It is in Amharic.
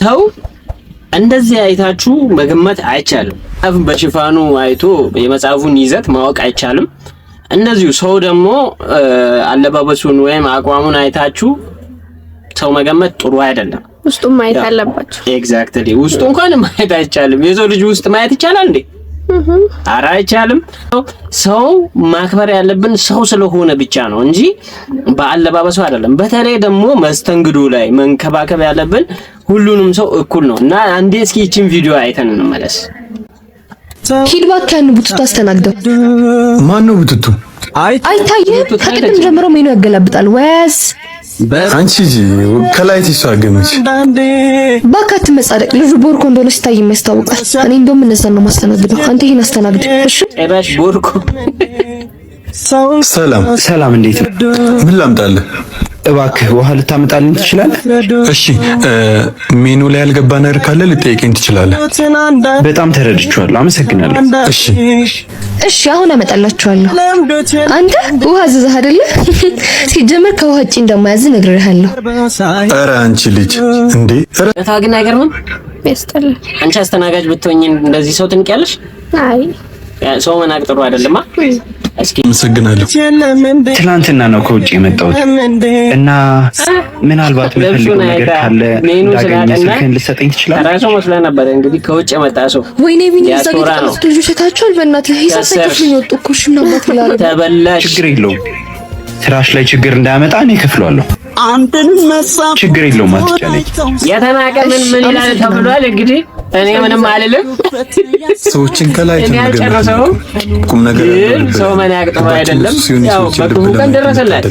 ሰው እንደዚህ አይታችሁ መገመት አይቻልም። በሽፋኑ አይቶ የመጽሐፉን ይዘት ማወቅ አይቻልም። እንደዚሁ ሰው ደግሞ አለባበሱን ወይም አቋሙን አይታችሁ ሰው መገመት ጥሩ አይደለም። ውስጡን ማየት አለባችሁ። ኤግዛክትሊ ውስጡ እንኳን ማየት አይቻልም። የሰው ልጅ ውስጥ ማየት ይቻላል እንዴ? ኧረ አይቻልም። ሰው ማክበር ያለብን ሰው ስለሆነ ብቻ ነው እንጂ በአለባበሱ አይደለም። በተለይ ደግሞ መስተንግዶ ላይ መንከባከብ ያለብን ሁሉንም ሰው እኩል ነው። እና አንዴ እስኪ እቺን ቪዲዮ አይተን እንመለስ። ሂድ እባክህ ቡቱቱ አስተናግደው። ማን ነው ቡቱቱ? አይታየህም? ከቅድም ጀምሮ ሜኑ ያገላብጣል ወይስ አንቺ ከላይ ትሳገምች? ባካት መጻደቅ ልጁ ቦርኮ እንደሆነ ሲታይ የሚያስታውቃል። እኔ እንደውም እነዛን ነው ማስተናግደው። አንተ ይሄን አስተናግድ እሺ። ጭራሽ ቦርኮ። ሰላም፣ እንዴት ነው? ምን ላምጣልህ? እባክህ ውሃ ልታመጣልኝ ትችላለህ? እሺ፣ ሜኑ ላይ ያልገባ ነገር ካለ ልጠይቀኝ ትችላለህ። በጣም ተረድቻለሁ፣ አመሰግናለሁ። እሺ አሁን አመጣላችኋለሁ። አንተ ውሃ አዘዘህ አይደለ? ሲጀመር ከውሃ ውጪ እንደማያዝ ነግሬሃለሁ። ኧረ አንቺ ልጅ እንዴ! ታግና አይገርምም? ያስጠላ። አንቺ አስተናጋጅ ብትሆኚ እንደዚህ ሰው ትንቂያለሽ? አይ ሰው መናቅ ጥሩ አይደለም። እስኪ አመሰግናለሁ። ትናንትና ነው ከውጭ የመጣሁት እና ምናልባት የምፈልገው ነገር ካለ እንዳገኘ ስልክህን ልትሰጠኝ ትችላለህ? ራሱ መስሎህ ነበር እንግዲህ ከውጭ የመጣ ሰው። ወይኔ ቢኒ ዘግይቶ ልጆች ታቻል። በእናትህ ሂሳብ ሳይከፍሉኝ ወጡ እኮ። እሺ ነው ማለት ይላል። ተበላሽ። ችግር የለውም። ስራሽ ላይ ችግር እንዳያመጣ እኔ እከፍለዋለሁ። ችግር የለውም አትጨነቂ። የተናቀ ምን ይላል ተብሏል። እንግዲህ እኔ ምንም አልልም። ሰዎችን ከላይ ተናገረው። ቁም ነገር ሰው መናቅ ጥሩ አይደለም። ያው በክፉ ቀን ደረሰላት።